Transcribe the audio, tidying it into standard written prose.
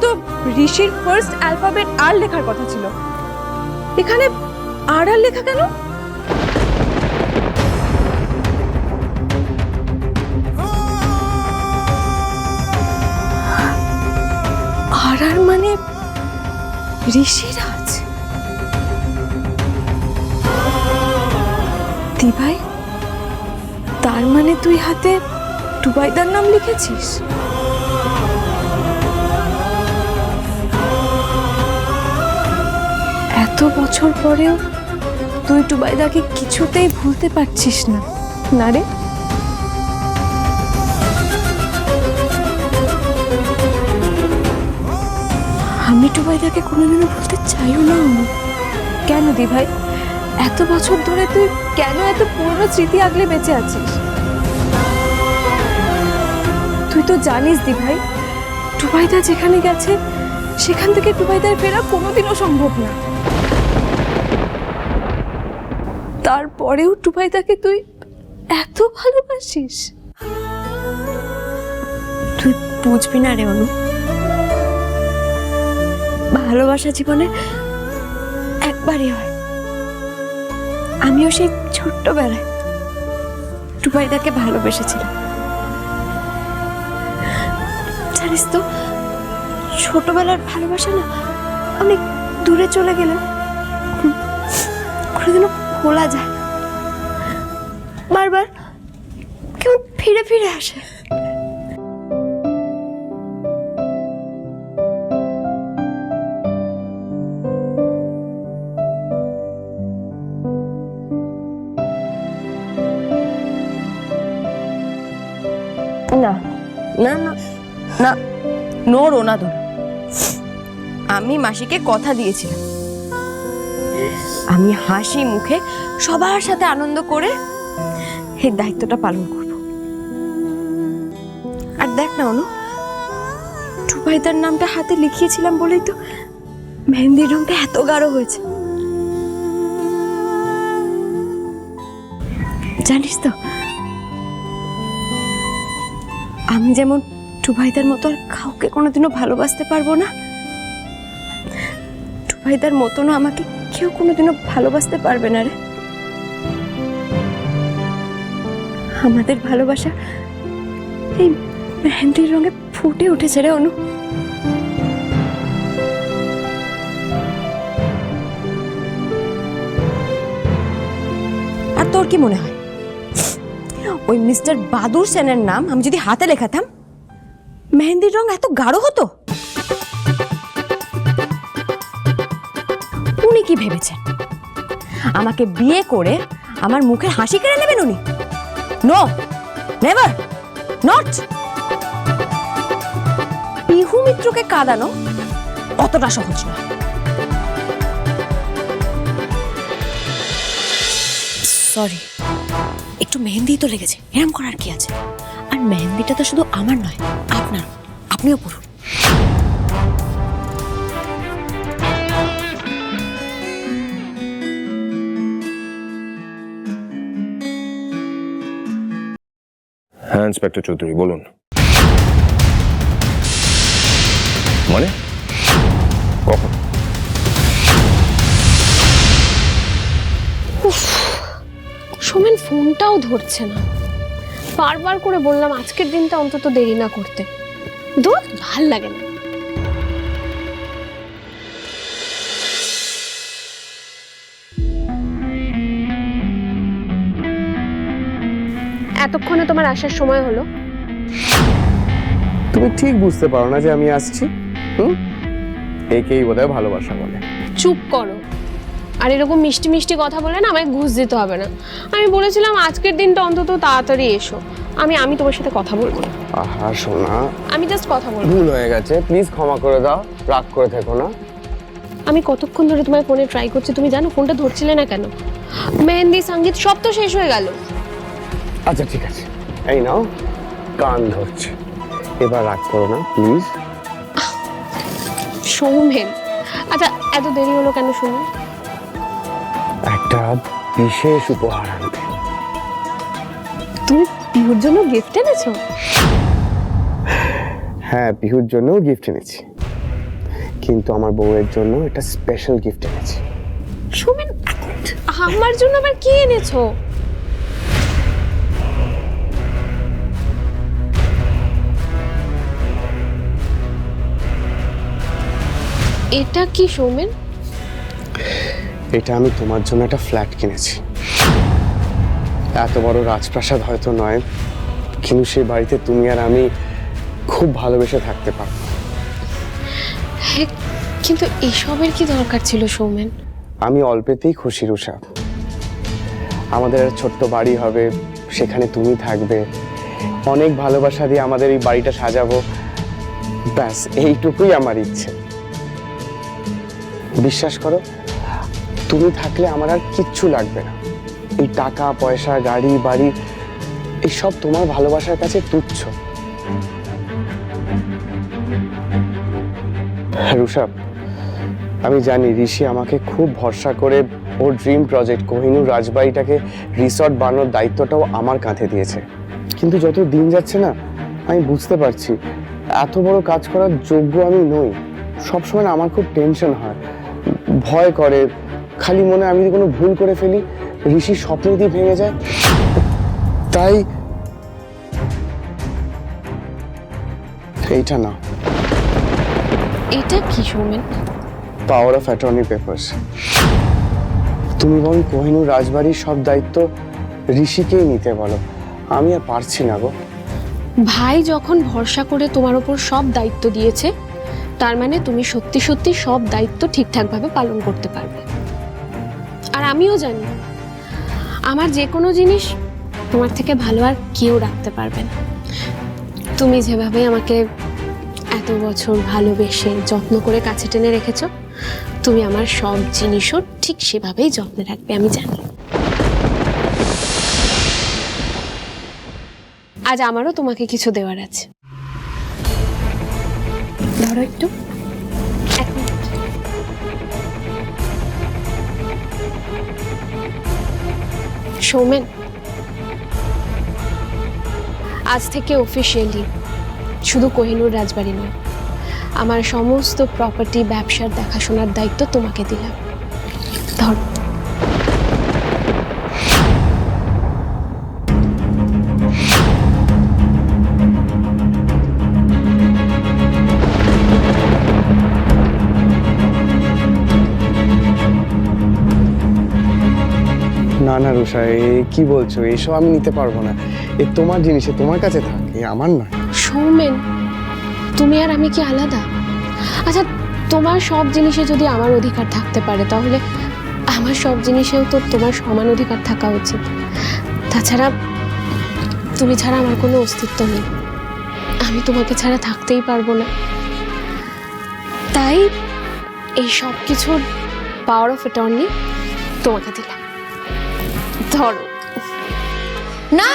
তো ঋষির first alphabet আর লেখার কথা ছিল, এখানে আর আর লেখা কেন? আর আর মানে ঋষিরাজ। দিভাই, তার মানে তুই হাতে টুবাইদার নাম লিখেছিস? এত বছর পরেও তুই টুবাইদাকে কিছুতেই ভুলতে পারছিস না, না রে? আমি টুবাইদাকে কোনোদিনও ভুলতে চাইও না। কেন দিভাই, এত বছর ধরে তুই কেন এত পুরনো স্মৃতি আগলে বেঁচে আছিস? তুই তো জানিস দিভাই, টুবাইদা যেখানে গেছে সেখান থেকে টুবাইদার ফেরা কোনোদিনও সম্ভব না। তারপরেও টুবাইদাকে তুই এত ভালোবাসিস। তুই বুঝবি না রে অনু, ভালোবাসা জীবনে একবারই হয়। আমিও সেই ছোট্টবেলায় টুবাইদাকে ভালোবেসেছিলাম। জানিস তো, ছোটবেলার ভালোবাসা না অনেক দূরে চলে গেলে কোনোদিনও ভোলা যায়, বারবার কেমন ফিরে ফিরে আসে। না না না না, নড়ো না ধর। আমি মাসিকে কথা দিয়েছিলাম, আমি হাসি মুখে সবার সাথে আনন্দ করে এই দায়িত্বটা পালন করব। আর দেখ না অনু, টুবাইদার নামটা হাতে লিখিয়েছিলাম বলেই তো মেহেন্দির রংটা এত গাঢ় হয়েছে। জানিস তো, আমি যেমন টুবাইদার মতো আর কাউকে কোনোদিনও ভালোবাসতে পারবো না, টুবাইদার মতনও আমাকে কেউ কোনোদিনও ভালোবাসতে পারবে না রে। আমাদের ভালোবাসা এই মেহেন্দির রঙে ফুটে উঠেছে রে অনু। আর তোর কি মনে হয়, ওই মিস্টার বাদুর সেনের নাম আমি যদি হাতে লেখাতাম মেহেন্দির রং এত গাঢ় হতো? উনি কি ভেবেছেন আমাকে বিয়ে করে আমার মুখের হাসি কেড়ে নেবেন উনি? No, never, not. পিহু মিত্রকে কাঁদানো অতটা সহজ নয়। সরি, একটু মেহেন্দি তো লেগেছে, এরম করার কি আছে? আর মেহেন্দিটা তো শুধু আমার নয়, আপনার, আপনিও পড়ুন। হ্যাঁ ইন্সপেক্টর চৌধুরী, বলুন। মানে কখন? সোমেন ফোনটাও ধরছে না। বারবার করে বললাম আজকের দিনটা অন্তত দেরি না করতে, দূর ভাল লাগে না। এতক্ষণে তোমার আসার সময় হলো? তুমি ঠিক বুঝতে পারো না যে আমি আসছি? একেই বোধহয় ভালোবাসা বলে। চুপ করো। আর এরকম মিষ্টি মিষ্টি কথা বলে না আমায় ঘুষ দিতে হবে না। আমি বলেছিলাম আজকের দিনটা অন্তত তাড়াতাড়ি এসো। আমি তোমার সাথে কথা বলবো না। আহা সোনা, আমি জাস্ট কথা বলবো। ভুল হয়ে গেছে, প্লিজ ক্ষমা করে দাও, রাগ করে থেকো না। আমি কতক্ষণ ধরে তোমার ফোনে ট্রাই করছি, তুমি জানো? ফোনটা ধরছিলে না কেন? মেহেন্দি, সঙ্গীত সব তো শেষ হয়ে গেল। আচ্ছা ঠিক আছে, এই নাও, কান ধরছে, এবার রাগ করো না প্লিজ। সৌমেন, আচ্ছা এত দেরি হলো কেন শুনি? একটা বিশেষ উপহার আনতে। তুমি পিহুর জন্য গিফট এনেছো? হ্যাঁ, পিহুর জন্য গিফট এনেছি। কিন্তু আমার বউয়ের জন্য একটা স্পেশাল গিফট এনেছি। সৌমেন, আমার জন্য আবার কি এনেছো? এটা কি সৌমেন? এটা আমি তোমার জন্য একটা ফ্ল্যাট কিনেছি। এত বড় রাজপ্রাসাদ হয়তো নয়, কিন্তু সেই বাড়িতে তুমি আর আমি খুব ভালোবেসে থাকতে পারবো। হ্যাঁ, কিন্তু এসবের কি দরকার ছিল সৌমেন? আমি অল্পেতেই খুশি রুষা। আমাদের একটা ছোট্ট বাড়ি হবে, সেখানে তুমি থাকবে, অনেক ভালোবাসা দিয়ে আমাদের এই বাড়িটা সাজাবো, ব্যাস এইটুকুই আমার ইচ্ছে। বিশ্বাস করো, তুমি থাকলে আমার আর কিচ্ছু লাগবে না। এই টাকা পয়সা, গাড়ি বাড়ি, এইসব তোমার ভালোবাসার কাছে তুচ্ছ। রুষা, আমি জানি ঋষি আমাকে খুব ভরসা করে ওর ড্রিম প্রজেক্ট কোহিনূর রাজবাড়িটাকে রিসর্ট বানানোর দায়িত্বটাও আমার কাঁধে দিয়েছে। কিন্তু যত দিন যাচ্ছে না, আমি বুঝতে পারছি এত বড় কাজ করার যোগ্য আমি নই। সবসময় আমার খুব টেনশন হয়, ভয় করে, খালি মনে আমি যদি কোনো ভুল করে ফেলি ঋষির স্বপ্ন যদি ভেঙে যায়। তাই এইটা না। এটা কি Soumen? Power of attorney papers. তুমি বরং কোহিনূর রাজবাড়ির সব দায়িত্ব ঋষিকেই নিতে বলো, আমি আর পারছি না গো। ভাই যখন ভরসা করে তোমার উপর সব দায়িত্ব দিয়েছে, তার মানে তুমি সত্যি সত্যি সব দায়িত্ব ঠিকঠাকভাবে পালন করতে পারবে। আর আমিও জানি আমার যে কোনো জিনিস তোমার থেকে ভালো আর কেউ রাখতে পারবে না। তুমি যেভাবে আমাকে এত বছর ভালোবেসে যত্ন করে কাছে টেনে রেখেছো, তুমি আমার সব জিনিসও ঠিক সেভাবেই যত্নে রাখবে, আমি জানি। আজ আমারও তোমাকে কিছু দেওয়ার আছে। ধরো একটু। এক মিনিট। সৌমেন, আজ থেকে অফিসিয়ালি শুধু কোহিনূর রাজবাড়ি নয়, আমার সমস্ত প্রপার্টি ব্যবসার দেখাশোনার দায়িত্ব তোমাকে দিলাম। ধরো। না না রুষা, কি বলছো? এসব আমি নিতে পারবো না। এ তোমার জিনিস, তোমার কাছে থাক, আমার না। সৌমেন, তুমি আর আমি কি আলাদা? আচ্ছা, তোমার সব জিনিসে যদি আমার অধিকার থাকতে পারে, তাহলে আমার সব জিনিসেও তো তোমার সমান অধিকার থাকা উচিত। তাছাড়া তুমি ছাড়া আমার কোনো অস্তিত্ব নেই, আমি তোমাকে ছাড়া থাকতেই পারবো না। তাই এই সব কিছুর পাওয়ার অফ অ্যাটর্নি তোমাকে দিলাম। ধরো। না,